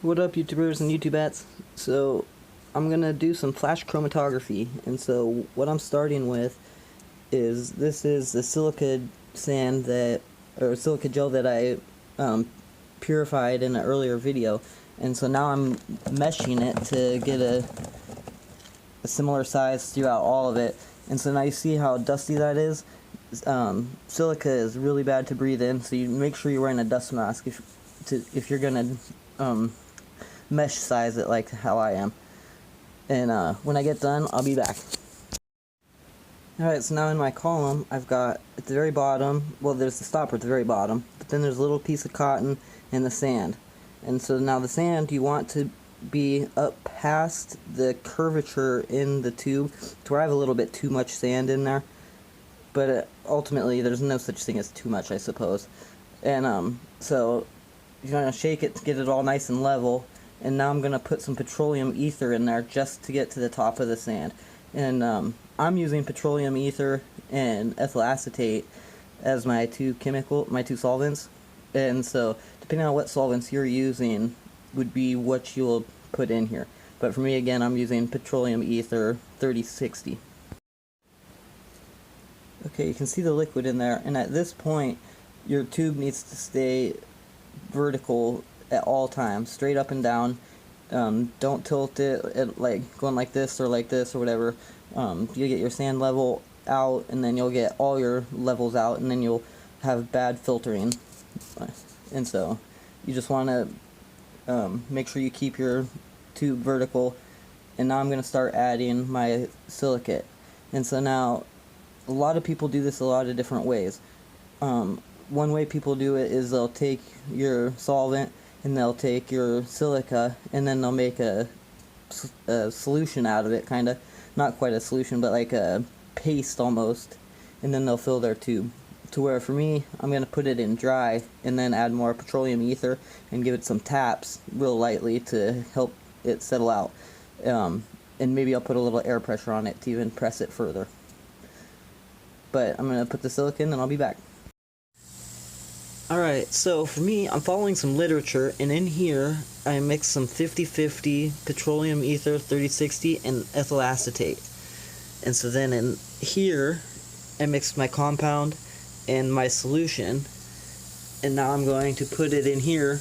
What up, YouTubers and YouTubettes? So I'm gonna do some flash chromatography, and so what I'm starting with is this is the silica sand or silica gel that I purified in an earlier video, and so now I'm meshing it to get a similar size throughout all of it. And so now you see how dusty that is. Silica is really bad to breathe in, so you make sure you're wearing a dust mask if you're gonna mesh size it like how I am. And when I get done, I'll be back. Alright, so now in my column, I've got at the very bottom, well, there's the stopper at the very bottom, but then there's a little piece of cotton and the sand. And so now the sand, you want to be up past the curvature in the tube to where I have a little bit too much sand in there. But ultimately, there's no such thing as too much, I suppose. And so you're going to shake it to get it all nice and level. And now I'm going to put some petroleum ether in there just to get to the top of the sand. And I'm using petroleum ether and ethyl acetate as my two solvents. And so depending on what solvents you're using would be what you'll put in here. But for me, again, I'm using petroleum ether 3060. Okay, you can see the liquid in there, and at this point your tube needs to stay vertical at all times, straight up and down. Don't tilt it like going like this or whatever. You get your sand level out, and then you'll get all your levels out, and then you'll have bad filtering. And so you just want to make sure you keep your tube vertical. And now I'm going to start adding my silicate. And so now a lot of people do this a lot of different ways. One way people do it is they'll take your solvent and they'll take your silica, and then they'll make a solution out of it, kind of. Not quite a solution, but like a paste almost, and then they'll fill their tube. To where for me, I'm going to put it in dry and then add more petroleum ether and give it some taps real lightly to help it settle out. And maybe I'll put a little air pressure on it to even press it further. But I'm going to put the silicon and I'll be back. Alright, so for me, I'm following some literature, and in here I mix some 50-50 petroleum ether 3060 and ethyl acetate. And so then in here I mix my compound and my solution, and now I'm going to put it in here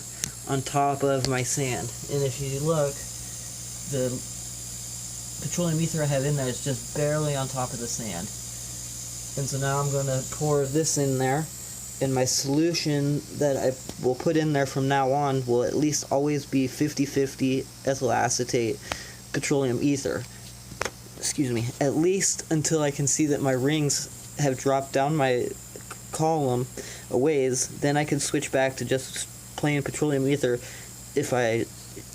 on top of my sand. And if you look, the petroleum ether I have in there is just barely on top of the sand. And so now I'm going to pour this in there, and my solution that I will put in there from now on will at least always be 50-50 ethyl acetate petroleum ether. Excuse me. At least until I can see that my rings have dropped down my column a ways. Then I can switch back to just plain petroleum ether if I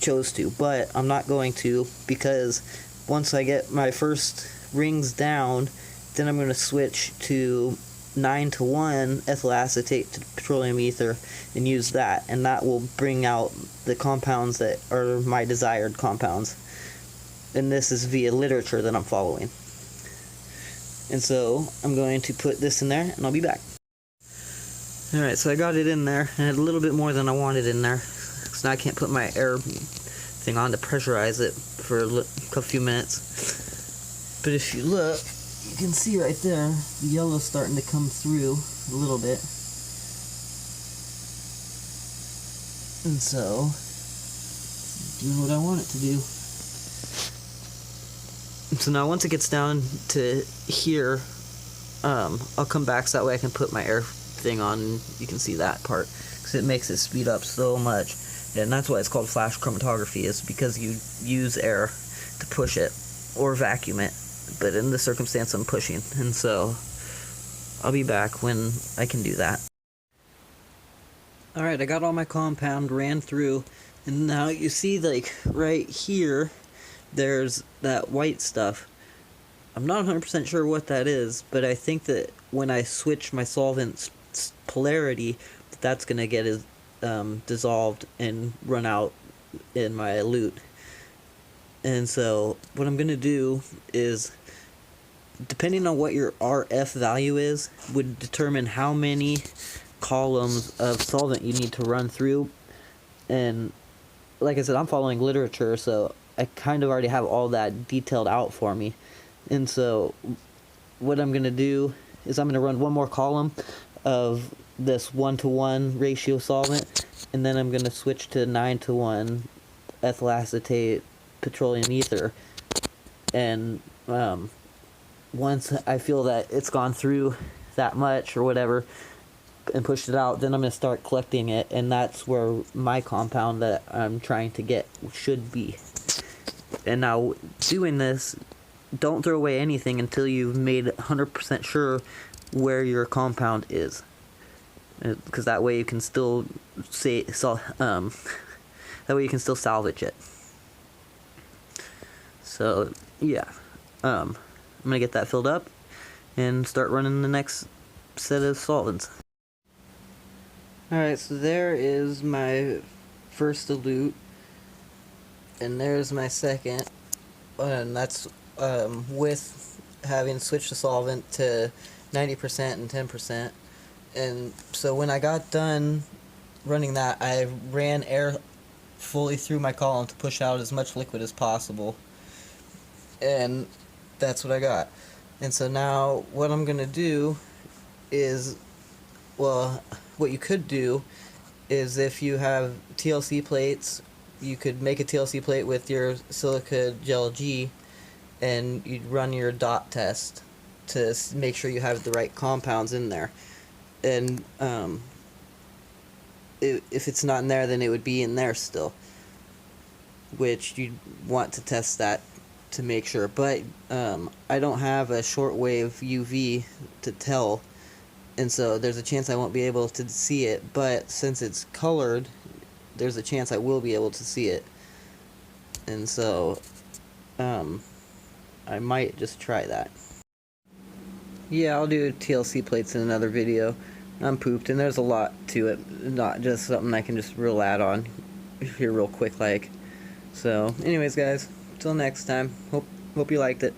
chose to. But I'm not going to, because once I get my first rings down, then I'm going to switch to 9-to-1 ethyl acetate to petroleum ether and use that, and that will bring out the compounds that are my desired compounds. And this is via literature that I'm following. And so I'm going to put this in there and I'll be back. Alright, so I got it in there, and I had a little bit more than I wanted in there, so now I can't put my air thing on to pressurize it for a few minutes. But if you look, you can see right there, the yellow's starting to come through a little bit. And so, it's doing what I want it to do. So now once it gets down to here, I'll come back so that way I can put my air thing on, and you can see that part, because it makes it speed up so much. And that's why it's called flash chromatography, is because you use air to push it, or vacuum it. But in this circumstance, I'm pushing, and so I'll be back when I can do that. Alright, I got all my compound, ran through, and now you see, like, right here, there's that white stuff. I'm not 100% sure what that is, but I think that when I switch my solvent's polarity, that's going to get dissolved and run out in my elute. And so what I'm going to do is, depending on what your RF value is, would determine how many columns of solvent you need to run through. And like I said, I'm following literature, so I kind of already have all that detailed out for me. And so what I'm going to do is I'm going to run one more column of this 1-to-1 ratio solvent, and then I'm going to switch to 9-to-1 ethyl acetate petroleum ether. And once I feel that it's gone through that much or whatever and pushed it out, then I'm going to start collecting it, and that's where my compound that I'm trying to get should be. And now, doing this, don't throw away anything until you've made 100% sure where your compound is, because that way you can still that way you can still salvage it. So yeah, I'm gonna get that filled up and start running the next set of solvents. Alright, so there is my first dilute, and there's my second, and that's with having switched the solvent to 90% and 10%. And so when I got done running that, I ran air fully through my column to push out as much liquid as possible, and that's what I got. And so now what I'm gonna do is, well, what you could do is, if you have TLC plates, you could make a TLC plate with your silica gel G, and you'd run your dot test to make sure you have the right compounds in there. And if it's not in there, then it would be in there still, which you'd want to test that to make sure. But I don't have a shortwave UV to tell, and so there's a chance I won't be able to see it. But since it's colored, there's a chance I will be able to see it. And so I might just try that. Yeah, I'll do TLC plates in another video. I'm pooped, and there's a lot to it, not just something I can just real add on here real quick like. So anyways guys, till next time, hope you liked it.